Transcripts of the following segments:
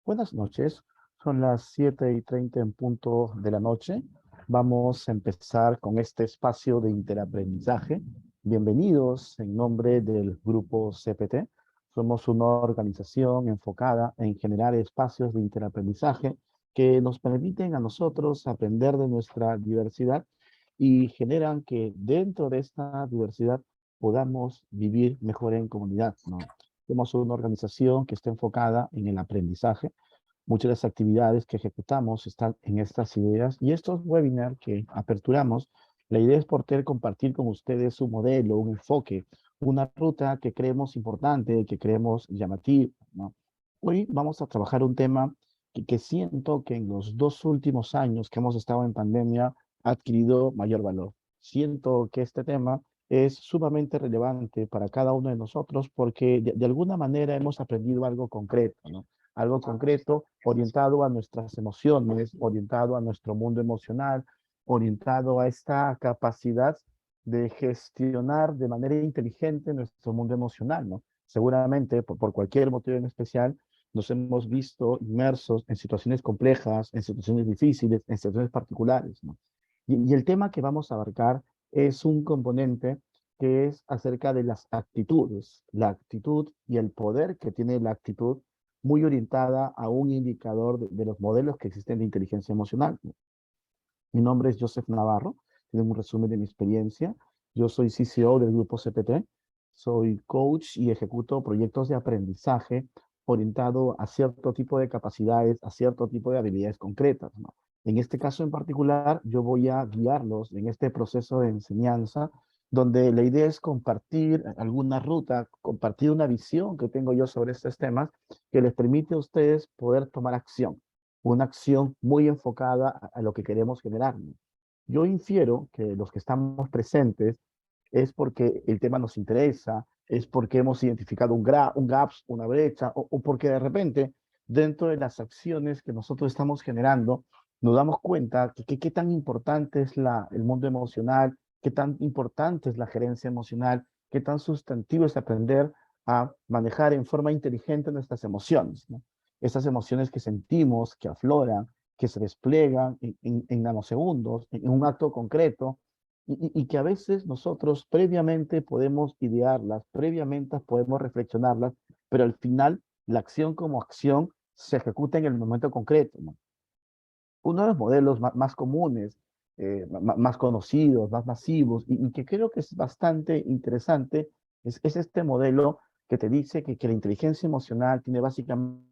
Buenas noches, son las 7:30 en punto de la noche. Vamos a empezar con este espacio de interaprendizaje. Bienvenidos en nombre del grupo CPT. Somos una organización enfocada en generar espacios de interaprendizaje que nos permiten a nosotros aprender de nuestra diversidad y generan que dentro de esta diversidad podamos vivir mejor en comunidad, ¿no? Somos una organización que está enfocada en el aprendizaje. Muchas de las actividades que ejecutamos están en estas ideas y estos webinars que aperturamos, la idea es poder compartir con ustedes un modelo, un enfoque, una ruta que creemos importante, que creemos llamativa, ¿no? Hoy vamos a trabajar un tema que siento que en los 2 últimos años que hemos estado en pandemia ha adquirido mayor valor. Siento que este tema es sumamente relevante para cada uno de nosotros porque de alguna manera hemos aprendido algo concreto, ¿no? Algo concreto orientado a nuestras emociones, orientado a nuestro mundo emocional, orientado a esta capacidad de gestionar de manera inteligente nuestro mundo emocional, ¿no? Seguramente, por cualquier motivo en especial, nos hemos visto inmersos en situaciones complejas, en situaciones difíciles, en situaciones particulares, ¿no? Y el tema que vamos a abarcar es un componente que es acerca de las actitudes, la actitud y el poder que tiene la actitud muy orientada a un indicador de los modelos que existen de inteligencia emocional. Mi nombre es Joseph Navarro, tienen un resumen de mi experiencia. Yo soy CCO del grupo CPT, soy coach y ejecuto proyectos de aprendizaje orientado a cierto tipo de capacidades, a cierto tipo de habilidades concretas, ¿no? En este caso en particular, yo voy a guiarlos en este proceso de enseñanza, donde la idea es compartir alguna ruta, compartir una visión que tengo yo sobre estos temas, que les permite a ustedes poder tomar acción, una acción muy enfocada a lo que queremos generar, ¿no? Yo infiero que los que estamos presentes es porque el tema nos interesa, es porque hemos identificado un gap, una brecha, o porque de repente, dentro de las acciones que nosotros estamos generando, nos damos cuenta que qué tan importante es el mundo emocional, qué tan importante es la gerencia emocional, qué tan sustantivo es aprender a manejar en forma inteligente nuestras emociones, ¿no? Esas emociones que sentimos, que afloran, que se despliegan en nanosegundos, en un acto concreto, y que a veces nosotros previamente podemos idearlas, previamente podemos reflexionarlas, pero al final la acción como acción se ejecuta en el momento concreto, ¿no? Uno de los modelos más comunes, más conocidos, más masivos, y que creo que es bastante interesante, es este modelo que te dice que la inteligencia emocional tiene básicamente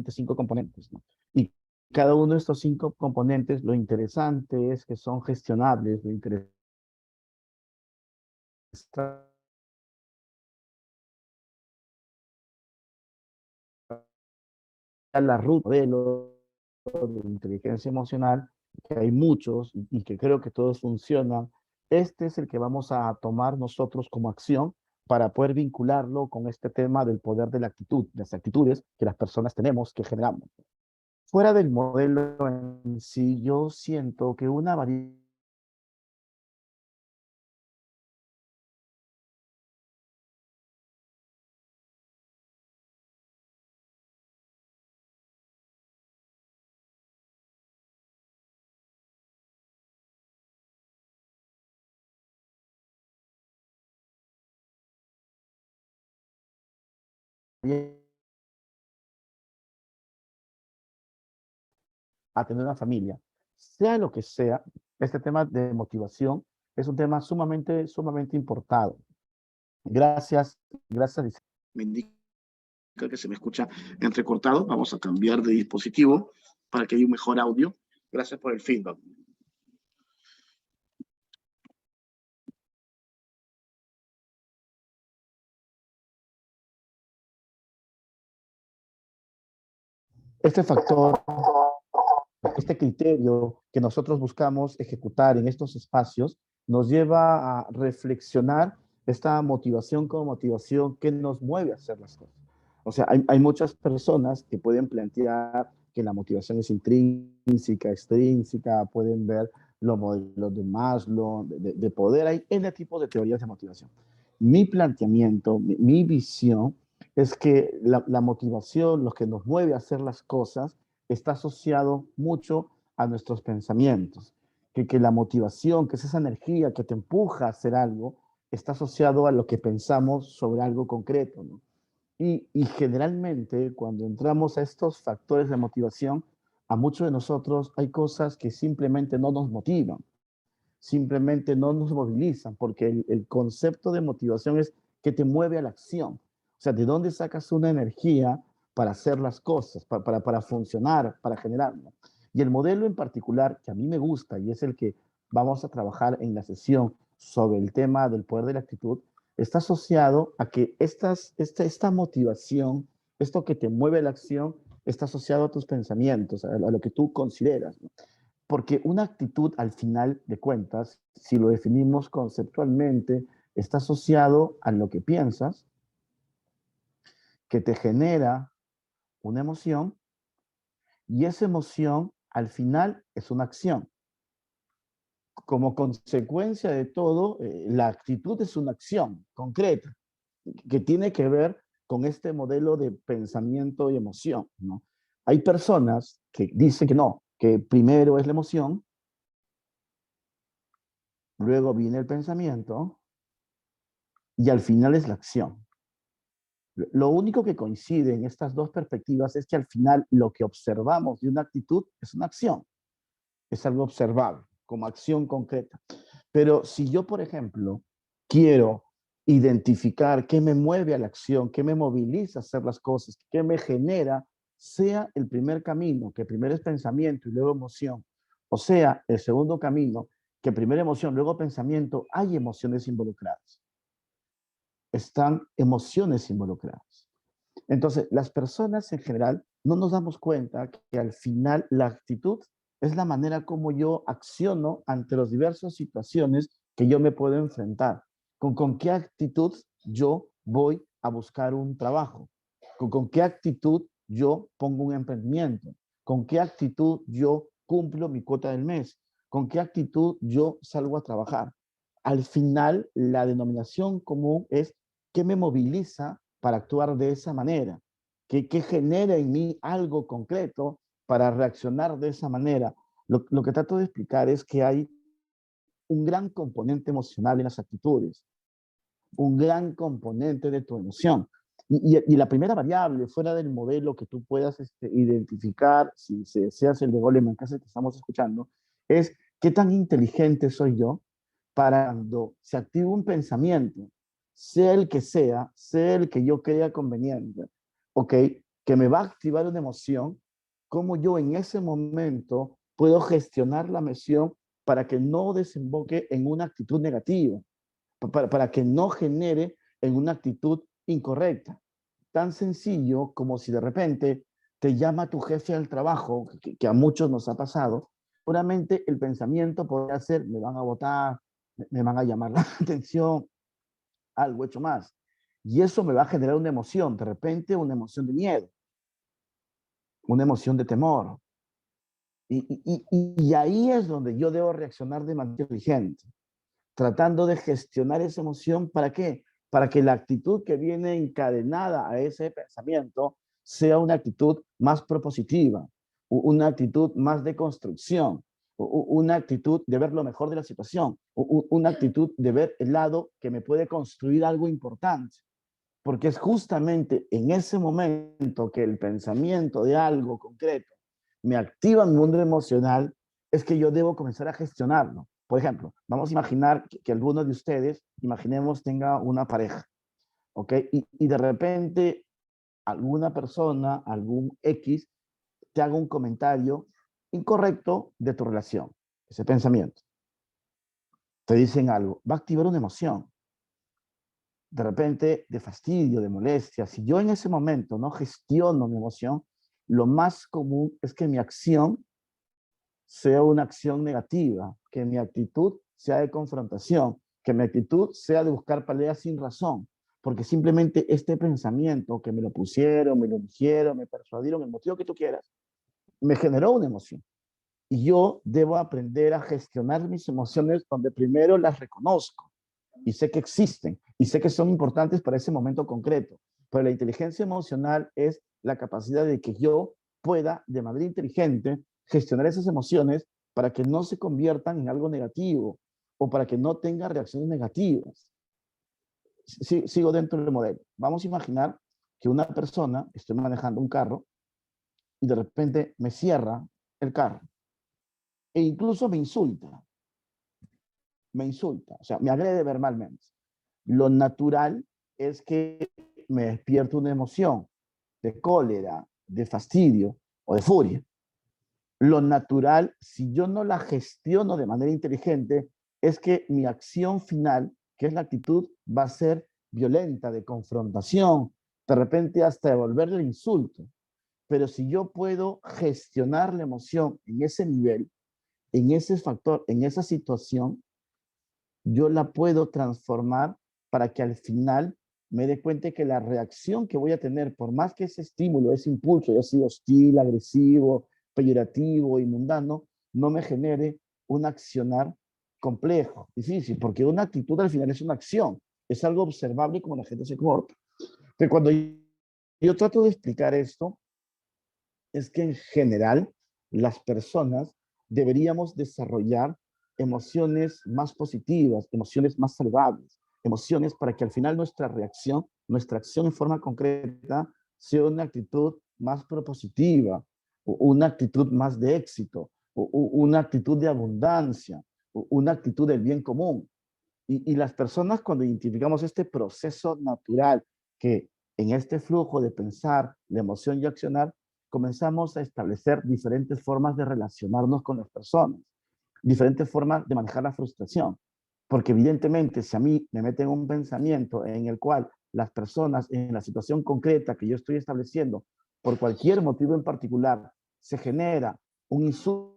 5 componentes, ¿no? Y cada uno de estos 5 componentes, lo interesante es que son gestionables, lo interesante es la ruta modelo de inteligencia emocional, que hay muchos y que creo que todos funcionan. Este es el que vamos a tomar nosotros como acción para poder vincularlo con este tema del poder de la actitud, las actitudes que las personas tenemos, que generamos. Fuera del modelo en sí, yo siento que una variable a tener una familia, sea lo que sea, este tema de motivación es un tema sumamente importado. Gracias. Me indica que se me escucha entrecortado. Vamos a cambiar de dispositivo para que haya un mejor audio. Gracias por el feedback. Este factor, este criterio que nosotros buscamos ejecutar en estos espacios nos lleva a reflexionar esta motivación como motivación que nos mueve a hacer las cosas. O sea, hay muchas personas que pueden plantear que la motivación es intrínseca, extrínseca, pueden ver los modelos de Maslow, de poder. Hay N tipos de teorías de motivación. Mi planteamiento, mi visión es que la motivación, lo que nos mueve a hacer las cosas, está asociado mucho a nuestros pensamientos. Que la motivación, que es esa energía que te empuja a hacer algo, está asociado a lo que pensamos sobre algo concreto, ¿no? Y generalmente cuando entramos a estos factores de motivación, a muchos de nosotros hay cosas que simplemente no nos motivan, simplemente no nos movilizan, porque el concepto de motivación es que te mueve a la acción. O sea, ¿de dónde sacas una energía para hacer las cosas, para funcionar, para generarlo? Y el modelo en particular que a mí me gusta y es el que vamos a trabajar en la sesión sobre el tema del poder de la actitud, está asociado a que esta motivación, esto que te mueve a la acción, está asociado a tus pensamientos, a lo que tú consideras, ¿no? Porque una actitud, al final de cuentas, si lo definimos conceptualmente, está asociado a lo que piensas, que te genera una emoción, y esa emoción, al final, es una acción. Como consecuencia de todo, la actitud es una acción concreta, que tiene que ver con este modelo de pensamiento y emoción, ¿no? Hay personas que dicen que no, que primero es la emoción, luego viene el pensamiento, y al final es la acción. Lo único que coincide en estas dos perspectivas es que al final lo que observamos de una actitud es una acción, es algo observable, como acción concreta. Pero si yo, por ejemplo, quiero identificar qué me mueve a la acción, qué me moviliza a hacer las cosas, qué me genera, sea el primer camino, que primero es pensamiento y luego emoción, o sea, el segundo camino, que primero emoción, luego pensamiento, hay emociones involucradas. Están emociones involucradas. Entonces, las personas en general no nos damos cuenta que al final la actitud es la manera como yo acciono ante las diversas situaciones que yo me puedo enfrentar. Con qué actitud yo voy a buscar un trabajo, con qué actitud yo pongo un emprendimiento, con qué actitud yo cumplo mi cuota del mes, con qué actitud yo salgo a trabajar. Al final, la denominación común es qué me moviliza para actuar de esa manera, que genera en mí algo concreto para reaccionar de esa manera. Lo que trato de explicar es que hay un gran componente emocional en las actitudes, un gran componente de tu emoción. Y la primera variable fuera del modelo que tú puedas identificar, si se deseas el de Goleman, que es el que estamos escuchando, es qué tan inteligente soy yo para cuando se activa un pensamiento, sea el que yo crea conveniente, ¿ok? Que me va a activar una emoción, cómo yo en ese momento puedo gestionar la emoción para que no desemboque en una actitud negativa, para que no genere en una actitud incorrecta. Tan sencillo como si de repente te llama tu jefe al trabajo, que a muchos nos ha pasado, puramente el pensamiento podría ser, me van a votar, me van a llamar la atención, algo hecho más. Y eso me va a generar una emoción, de repente una emoción de miedo, una emoción de temor. Y ahí es donde yo debo reaccionar de manera inteligente, tratando de gestionar esa emoción. ¿Para qué? Para que la actitud que viene encadenada a ese pensamiento sea una actitud más propositiva, una actitud más de construcción, una actitud de ver lo mejor de la situación, una actitud de ver el lado que me puede construir algo importante. Porque es justamente en ese momento que el pensamiento de algo concreto me activa mi mundo emocional, es que yo debo comenzar a gestionarlo. Por ejemplo, vamos a imaginar que alguno de ustedes, imaginemos, tenga una pareja, ¿ok? Y de repente alguna persona, algún X, te haga un comentario incorrecto de tu relación, ese pensamiento. Te dicen algo, va a activar una emoción, de repente de fastidio, de molestia. Si yo en ese momento no gestiono mi emoción, lo más común es que mi acción sea una acción negativa, que mi actitud sea de confrontación, que mi actitud sea de buscar peleas sin razón, porque simplemente este pensamiento que me lo pusieron, me lo dijeron, me persuadieron, el motivo que tú quieras, me generó una emoción. Y yo debo aprender a gestionar mis emociones donde primero las reconozco y sé que existen y sé que son importantes para ese momento concreto. Pero la inteligencia emocional es la capacidad de que yo pueda, de manera inteligente, gestionar esas emociones para que no se conviertan en algo negativo o para que no tenga reacciones negativas. Sigo dentro del modelo. Vamos a imaginar que una persona, estoy manejando un carro y de repente me cierra el carro e incluso me insulta, o sea, me agrede verbalmente. Lo natural es que me despierto una emoción de cólera, de fastidio o de furia. Lo natural, si yo no la gestiono de manera inteligente, es que mi acción final, que es la actitud, va a ser violenta, de confrontación, de repente hasta devolverle insulto. Pero si yo puedo gestionar la emoción en ese nivel, en ese factor, en esa situación, yo la puedo transformar para que al final me dé cuenta que la reacción que voy a tener, por más que ese estímulo, ese impulso haya sido hostil, agresivo, peyorativo y mundano, no me genere un accionar complejo, difícil, porque una actitud al final es una acción, es algo observable como la gente se comporta. Que cuando yo trato de explicar esto, es que en general las personas deberíamos desarrollar emociones más positivas, emociones más saludables, emociones para que al final nuestra reacción, nuestra acción en forma concreta sea una actitud más propositiva, una actitud más de éxito, una actitud de abundancia, una actitud del bien común. Y las personas cuando identificamos este proceso natural que en este flujo de pensar, de emoción y accionar, comenzamos a establecer diferentes formas de relacionarnos con las personas, diferentes formas de manejar la frustración. Porque evidentemente si a mí me meten un pensamiento en el cual las personas en la situación concreta que yo estoy estableciendo, por cualquier motivo en particular, se genera un insulto,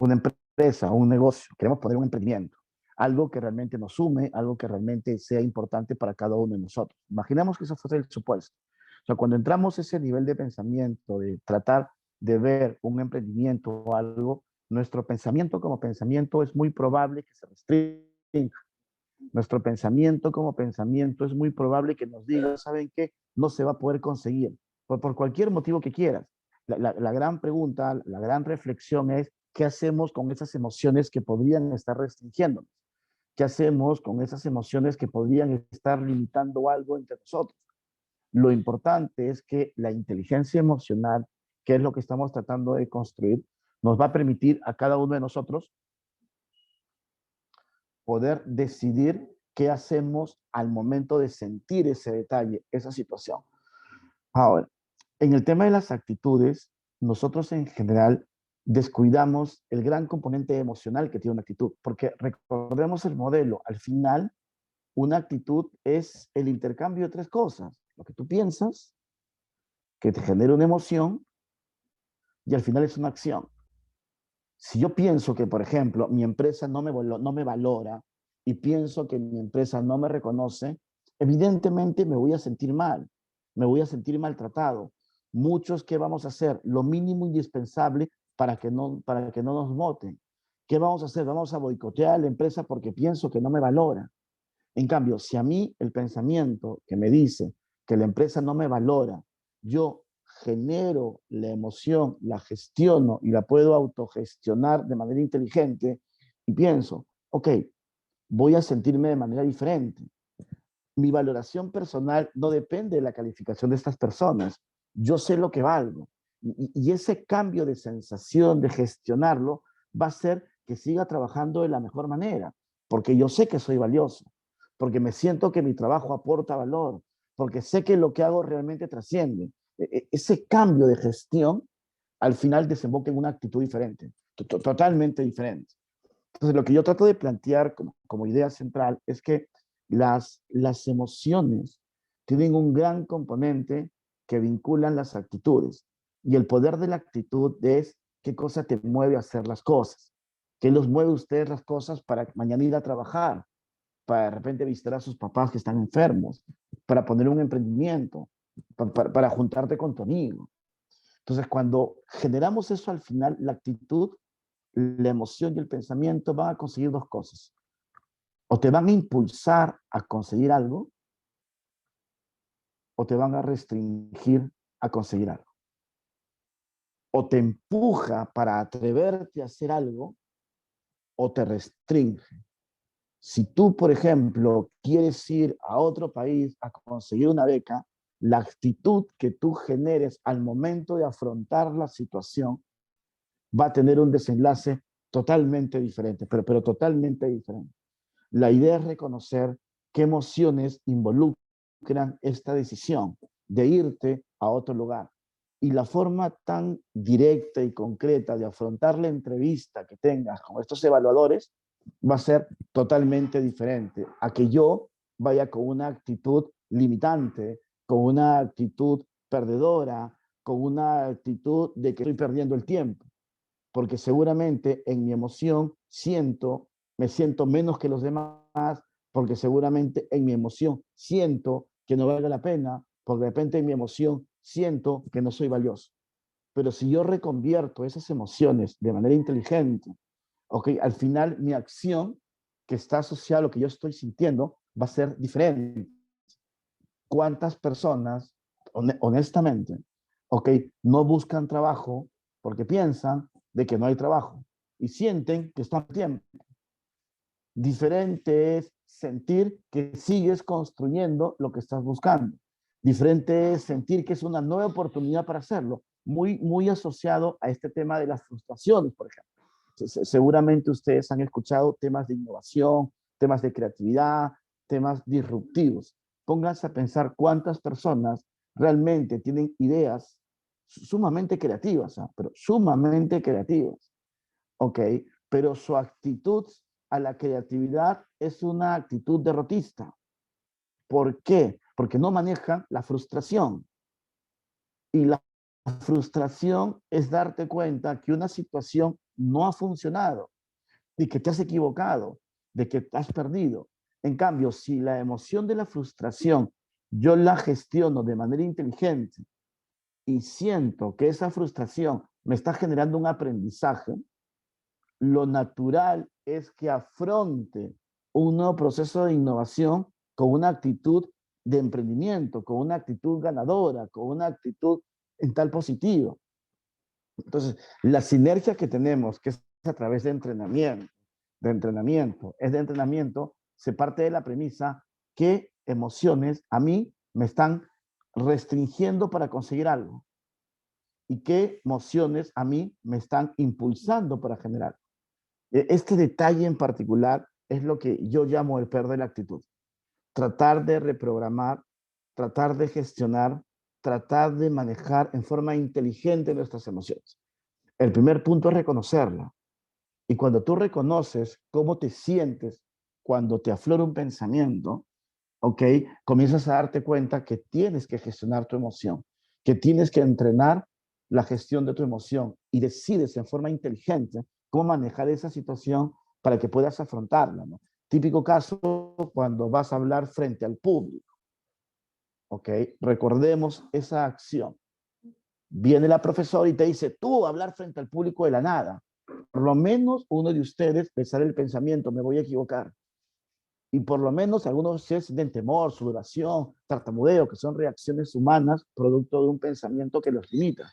una empresa, un negocio, queremos poner un emprendimiento, algo que realmente nos sume, algo que realmente sea importante para cada uno de nosotros. Imaginemos que eso fuese el supuesto. O sea, cuando entramos a ese nivel de pensamiento, de tratar de ver un emprendimiento o algo, nuestro pensamiento como pensamiento es muy probable que se restrinja. Nuestro pensamiento como pensamiento es muy probable que nos diga, ¿saben qué? No se va a poder conseguir, por cualquier motivo que quieras. La gran pregunta, la gran reflexión es, ¿qué hacemos con esas emociones que podrían estar restringiéndonos? ¿Qué hacemos con esas emociones que podrían estar limitando algo entre nosotros? Lo importante es que la inteligencia emocional, que es lo que estamos tratando de construir, nos va a permitir a cada uno de nosotros poder decidir qué hacemos al momento de sentir ese detalle, esa situación. Ahora, en el tema de las actitudes, nosotros en general descuidamos el gran componente emocional que tiene una actitud, porque recordemos el modelo, al final una actitud es el intercambio de tres cosas, lo que tú piensas, que te genera una emoción y al final es una acción. Si yo pienso que, por ejemplo, mi empresa no me valora y pienso que mi empresa no me reconoce, evidentemente me voy a sentir mal, me voy a sentir maltratado. Muchos, ¿qué vamos a hacer? Lo mínimo indispensable para que no nos voten. ¿Qué vamos a hacer? Vamos a boicotear a la empresa porque pienso que no me valora. En cambio, si a mí el pensamiento que me dice que la empresa no me valora, yo genero la emoción, la gestiono y la puedo autogestionar de manera inteligente y pienso, ok, voy a sentirme de manera diferente. Mi valoración personal no depende de la calificación de estas personas. Yo sé lo que valgo. Y ese cambio de sensación, de gestionarlo, va a hacer que siga trabajando de la mejor manera, porque yo sé que soy valioso, porque me siento que mi trabajo aporta valor, porque sé que lo que hago realmente trasciende. Ese cambio de gestión al final desemboca en una actitud diferente, totalmente diferente. Entonces, lo que yo trato de plantear como idea central es que las emociones tienen un gran componente que vinculan las actitudes. Y el poder de la actitud es qué cosa te mueve a hacer las cosas. ¿Qué los mueve a ustedes las cosas para mañana ir a trabajar? Para de repente visitar a sus papás que están enfermos, para poner un emprendimiento, para juntarte con tu amigo. Entonces, cuando generamos eso al final, la actitud, la emoción y el pensamiento van a conseguir dos cosas. O te van a impulsar a conseguir algo, o te van a restringir a conseguir algo. O te empuja para atreverte a hacer algo, o te restringe. Si tú, por ejemplo, quieres ir a otro país a conseguir una beca, la actitud que tú generes al momento de afrontar la situación va a tener un desenlace totalmente diferente, pero totalmente diferente. La idea es reconocer qué emociones involucran esta decisión de irte a otro lugar. Y la forma tan directa y concreta de afrontar la entrevista que tengas con estos evaluadores va a ser totalmente diferente a que yo vaya con una actitud limitante, con una actitud perdedora, con una actitud de que estoy perdiendo el tiempo, porque seguramente en mi emoción me siento menos que los demás, porque seguramente en mi emoción siento que no vale la pena, porque de repente en mi emoción siento que no soy valioso. Pero si yo reconvierto esas emociones de manera inteligente, okay, al final mi acción que está asociada a lo que yo estoy sintiendo va a ser diferente. ¿Cuántas personas, honestamente, okay, no buscan trabajo porque piensan de que no hay trabajo y sienten que están a tiempo? Diferente es sentir que sigues construyendo lo que estás buscando. Diferente es sentir que es una nueva oportunidad para hacerlo. Muy asociado a este tema de las frustraciones, por ejemplo. Seguramente ustedes han escuchado temas de innovación, temas de creatividad, temas disruptivos. Pónganse a pensar cuántas personas realmente tienen ideas sumamente creativas, ¿eh? Pero sumamente creativas, ¿ok? Pero su actitud a la creatividad es una actitud derrotista. ¿Por qué? Porque no manejan la frustración. Y la frustración es darte cuenta que una situación no ha funcionado y que te has equivocado, de que te has perdido. En cambio, si la emoción de la frustración yo la gestiono de manera inteligente y siento que esa frustración me está generando un aprendizaje, lo natural es que afronte un nuevo proceso de innovación con una actitud de emprendimiento, con una actitud ganadora, con una actitud en tal positivo. Entonces, la sinergia que tenemos, que es a través de entrenamiento, se parte de la premisa que emociones a mí me están restringiendo para conseguir algo y qué emociones a mí me están impulsando para generar. Este detalle en particular es lo que yo llamo el perder la actitud. Tratar de reprogramar, tratar de gestionar, tratar de manejar en forma inteligente nuestras emociones. El primer punto es reconocerla. Y cuando tú reconoces cómo te sientes cuando te aflora un pensamiento, ¿ok? Comienzas a darte cuenta que tienes que gestionar tu emoción, que tienes que entrenar la gestión de tu emoción y decides en forma inteligente cómo manejar esa situación para que puedas afrontarla, ¿no? Típico caso cuando vas a hablar frente al público, ¿ok? Recordemos esa acción. Viene la profesora y te dice, tú hablar frente al público de la nada. por lo menos uno de ustedes le sale el pensamiento, me voy a equivocar. Y por lo menos algunos de ustedes sienten temor, sudoración, tartamudeo, que son reacciones humanas producto de un pensamiento que los limita.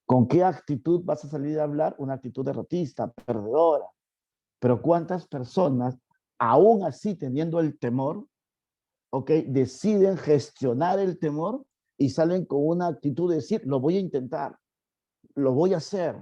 ¿Con qué actitud vas a salir a hablar? Una actitud derrotista, perdedora. Pero ¿cuántas personas, aún así teniendo el temor, ¿ok?, deciden gestionar el temor y salen con una actitud de decir, lo voy a intentar, lo voy a hacer,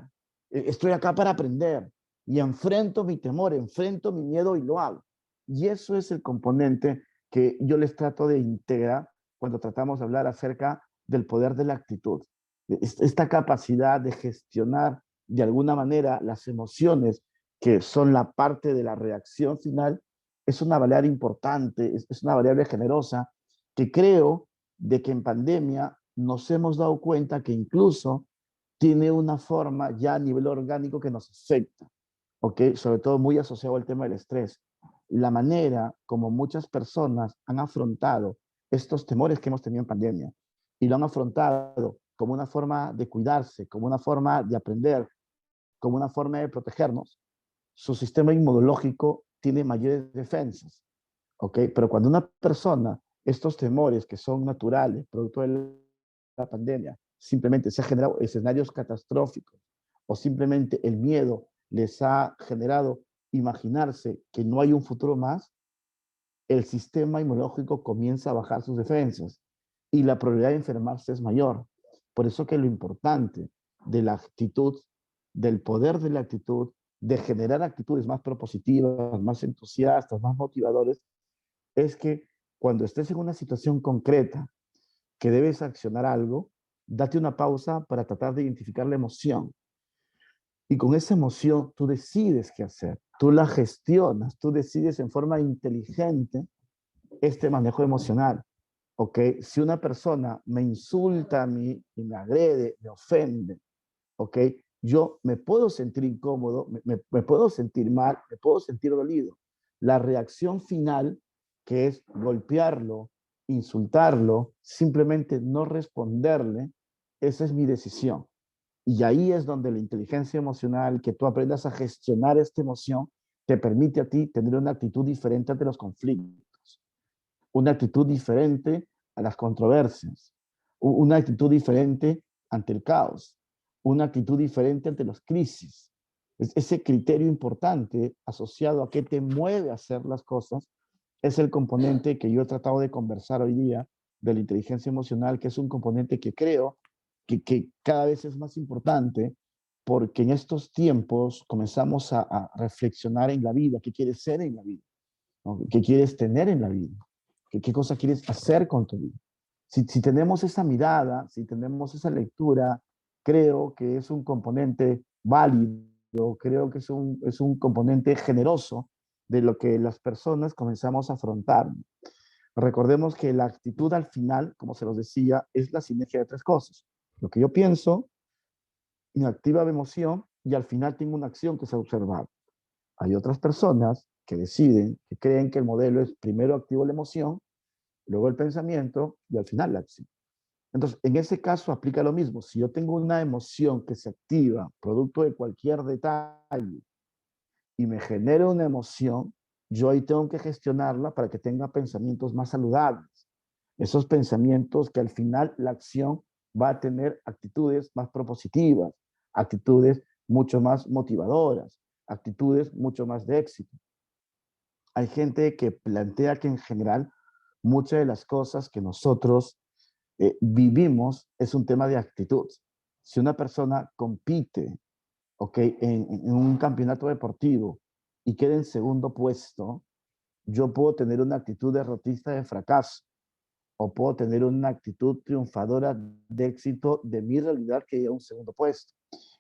estoy acá para aprender y enfrento mi temor, enfrento mi miedo y lo hago. Y eso es el componente que yo les trato de integrar cuando tratamos de hablar acerca del poder de la actitud. Esta capacidad de gestionar de alguna manera las emociones que son la parte de la reacción final es una variable importante, es una variable generosa que creo de que en pandemia nos hemos dado cuenta que incluso tiene una forma ya a nivel orgánico que nos afecta, ¿ok? Sobre todo muy asociado al tema del estrés. La manera como muchas personas han afrontado estos temores que hemos tenido en pandemia y lo han afrontado como una forma de cuidarse, como una forma de aprender, como una forma de protegernos, su sistema inmunológico tiene mayores defensas, ¿ok? Pero cuando una persona, estos temores que son naturales, producto de la pandemia, simplemente se ha generado escenarios catastróficos o simplemente el miedo les ha generado imaginarse que no hay un futuro más, el sistema inmunológico comienza a bajar sus defensas y la probabilidad de enfermarse es mayor. Por eso que lo importante de la actitud, del poder de la actitud, de generar actitudes más propositivas, más entusiastas, más motivadores, es que cuando estés en una situación concreta que debes accionar algo, date una pausa para tratar de identificar la emoción. Y con esa emoción tú decides qué hacer, tú la gestionas, tú decides en forma inteligente este manejo emocional. ¿Ok? Si una persona me insulta a mí y me agrede, me ofende, ¿ok? Yo me puedo sentir incómodo, me puedo sentir mal, me puedo sentir dolido. La reacción final, que es golpearlo, insultarlo, simplemente no responderle, esa es mi decisión. Y ahí es donde la inteligencia emocional, que tú aprendas a gestionar esta emoción, te permite a ti tener una actitud diferente ante los conflictos, una actitud diferente a las controversias, una actitud diferente ante el caos, una actitud diferente ante las crisis. Ese criterio importante asociado a qué te mueve a hacer las cosas es el componente que yo he tratado de conversar hoy día de la inteligencia emocional, que es un componente que creo que cada vez es más importante porque en estos tiempos comenzamos a reflexionar en la vida, qué quieres ser en la vida, ¿no? ¿Qué quieres tener en la vida? ¿Qué cosa quieres hacer con tu vida? Si tenemos esa mirada, si tenemos esa lectura, creo que es un componente válido, creo que es un componente generoso de lo que las personas comenzamos a afrontar. Recordemos que la actitud al final, como se los decía, es la sinergia de tres cosas. Lo que yo pienso, mi activa de emoción y al final tengo una acción que se ha observado. Hay otras personas que deciden, que creen que el modelo es primero activo la emoción, luego el pensamiento y al final la acción. Entonces, en ese caso aplica lo mismo. Si yo tengo una emoción que se activa producto de cualquier detalle y me genera una emoción, yo ahí tengo que gestionarla para que tenga pensamientos más saludables. Esos pensamientos que al final la acción va a tener actitudes más propositivas, actitudes mucho más motivadoras, actitudes mucho más de éxito. Hay gente que plantea que en general muchas de las cosas que nosotros vivimos es un tema de actitud. Si una persona compite, okay, en un campeonato deportivo y queda en segundo puesto, yo puedo tener una actitud derrotista de fracaso o puedo tener una actitud triunfadora de éxito de mi realidad que llega a un segundo puesto.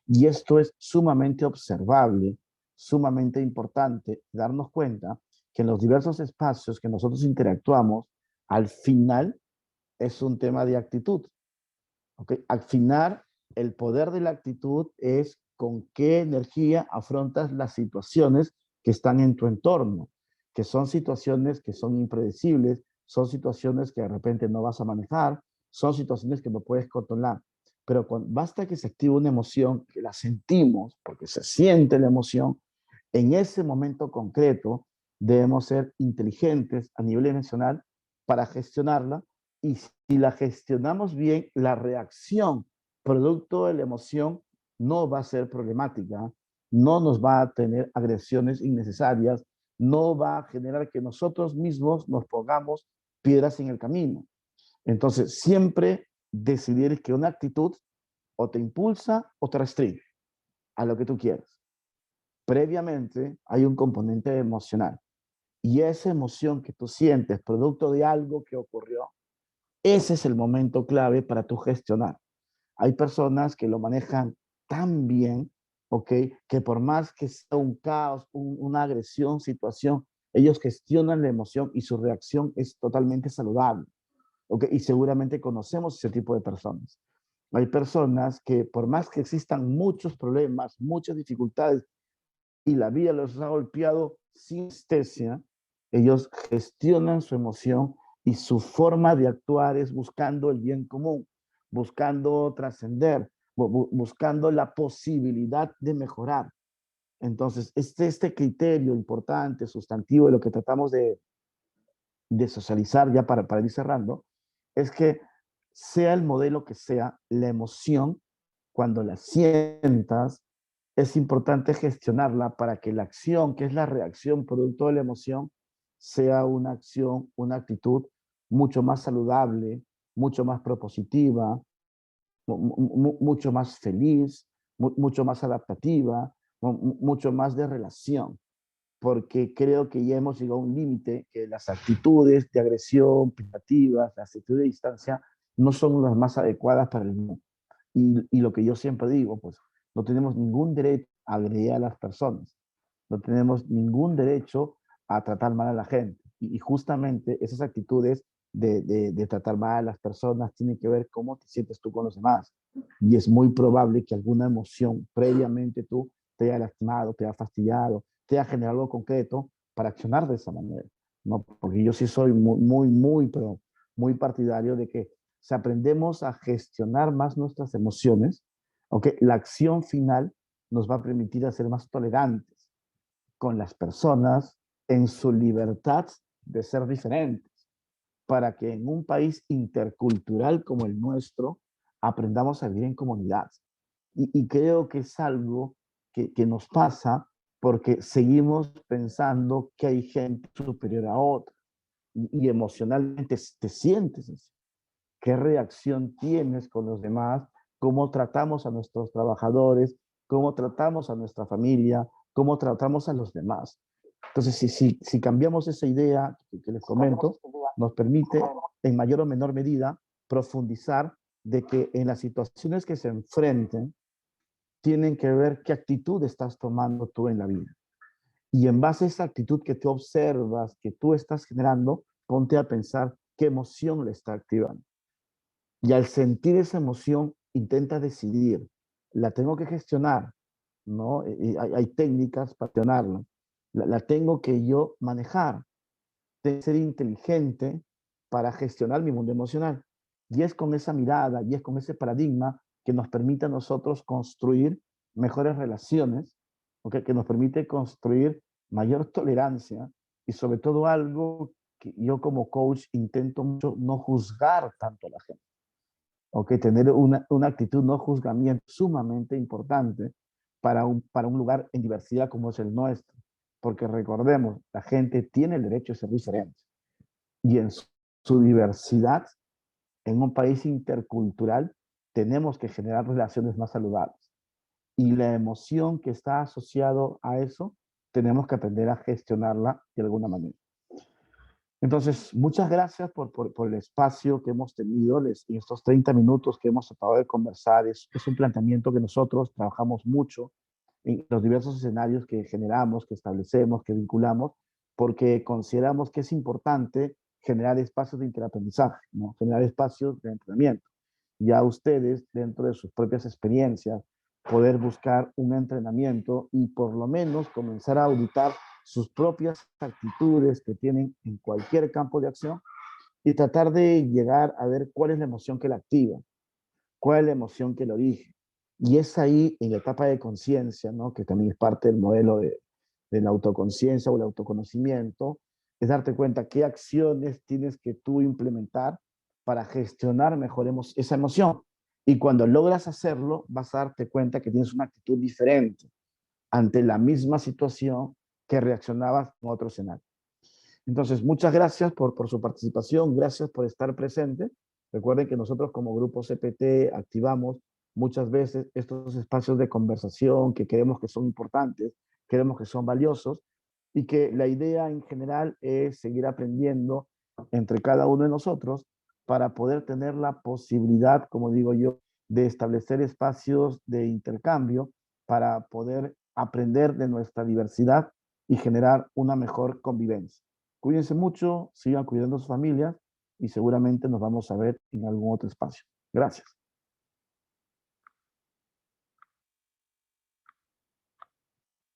Y esto es sumamente observable, sumamente importante darnos cuenta que en los diversos espacios que nosotros interactuamos, al final es un tema de actitud. ¿Okay? Al final, el poder de la actitud es con qué energía afrontas las situaciones que están en tu entorno, que son situaciones que son impredecibles, son situaciones que de repente no vas a manejar, son situaciones que no puedes controlar. pero basta que se active una emoción, que la sentimos, porque se siente la emoción, en ese momento concreto debemos ser inteligentes a nivel emocional para gestionarla, y si la gestionamos bien, la reacción producto de la emoción no va a ser problemática, no nos va a tener agresiones innecesarias, no va a generar que nosotros mismos nos pongamos piedras en el camino. Entonces, siempre decidir que una actitud o te impulsa o te restringe a lo que tú quieres. Previamente hay un componente emocional, y esa emoción que tú sientes producto de algo que ocurrió, ese es el momento clave para tú gestionar. Hay personas que lo manejan tan bien, ¿ok? Que por más que sea un caos, una agresión, situación, ellos gestionan la emoción y su reacción es totalmente saludable, ¿ok? Y seguramente conocemos ese tipo de personas. Hay personas que por más que existan muchos problemas, muchas dificultades y la vida los ha golpeado sin anestesia, ellos gestionan su emoción y su forma de actuar es buscando el bien común, buscando trascender, buscando la posibilidad de mejorar. Entonces, este criterio importante, sustantivo de lo que tratamos de socializar ya para ir cerrando, es que sea el modelo que sea, la emoción, cuando la sientas, es importante gestionarla para que la acción, que es la reacción producto de la emoción, sea una acción, una actitud mucho más saludable, mucho más propositiva, mucho más feliz, mucho más adaptativa, mucho más de relación, porque creo que ya hemos llegado a un límite que las actitudes de agresión, privativas, las actitudes de distancia, no son las más adecuadas para el mundo. Y lo que yo siempre digo, pues no tenemos ningún derecho a agredir a las personas, no tenemos ningún derecho a tratar mal a la gente. Y justamente esas actitudes de tratar mal a las personas tienen que ver cómo te sientes tú con los demás. Y es muy probable que alguna emoción previamente tú te haya lastimado, te haya fastidiado, te haya generado algo concreto para accionar de esa manera. ¿No? Porque yo sí soy pero muy partidario de que si aprendemos a gestionar más nuestras emociones, okay, la acción final nos va a permitir ser más tolerantes con las personas en su libertad de ser diferentes, para que en un país intercultural como el nuestro aprendamos a vivir en comunidad. Y creo que es algo que nos pasa porque seguimos pensando que hay gente superior a otra y emocionalmente te sientes así. ¿Qué reacción tienes con los demás? ¿Cómo tratamos a nuestros trabajadores? ¿Cómo tratamos a nuestra familia? ¿Cómo tratamos a los demás? Entonces, si cambiamos esa idea que les comento, nos permite en mayor o menor medida profundizar de que en las situaciones que se enfrenten, tienen que ver qué actitud estás tomando tú en la vida. Y en base a esa actitud que tú observas, que tú estás generando, ponte a pensar qué emoción le está activando. Y al sentir esa emoción, intenta decidir, la tengo que gestionar, ¿no? Y hay técnicas para gestionarla. La tengo que yo manejar, de ser inteligente para gestionar mi mundo emocional. Y es con esa mirada, y es con ese paradigma que nos permite a nosotros construir mejores relaciones, ¿okay? Que nos permite construir mayor tolerancia y sobre todo algo que yo como coach intento mucho, no juzgar tanto a la gente. Okay, tener una actitud no juzgamiento sumamente importante para un lugar en diversidad como es el nuestro. Porque recordemos, la gente tiene el derecho a ser diferente. Y en su diversidad, en un país intercultural, tenemos que generar relaciones más saludables. Y la emoción que está asociado a eso, tenemos que aprender a gestionarla de alguna manera. Entonces, muchas gracias por el espacio que hemos tenido en estos 30 minutos que hemos tratado de conversar. Es un planteamiento que nosotros trabajamos mucho en los diversos escenarios que generamos, que establecemos, que vinculamos, porque consideramos que es importante generar espacios de interaprendizaje, ¿no? Generar espacios de entrenamiento. Ya ustedes, dentro de sus propias experiencias, poder buscar un entrenamiento y por lo menos comenzar a auditar sus propias actitudes que tienen en cualquier campo de acción y tratar de llegar a ver cuál es la emoción que la activa, ¿Cuál es la emoción que lo dije? Y es ahí, en la etapa de conciencia, ¿no? Que también es parte del modelo de la autoconciencia o el autoconocimiento, es darte cuenta qué acciones tienes que tú implementar para gestionar mejor esa emoción. Y cuando logras hacerlo, vas a darte cuenta que tienes una actitud diferente ante la misma situación que reaccionabas en otro escenario. Entonces, muchas gracias por su participación, gracias por estar presente. Recuerden que nosotros como Grupo CPT activamos muchas veces estos espacios de conversación que creemos que son importantes, creemos que son valiosos y que la idea en general es seguir aprendiendo entre cada uno de nosotros para poder tener la posibilidad, como digo yo, de establecer espacios de intercambio para poder aprender de nuestra diversidad y generar una mejor convivencia. Cuídense mucho, sigan cuidando a sus familias y seguramente nos vamos a ver en algún otro espacio. Gracias.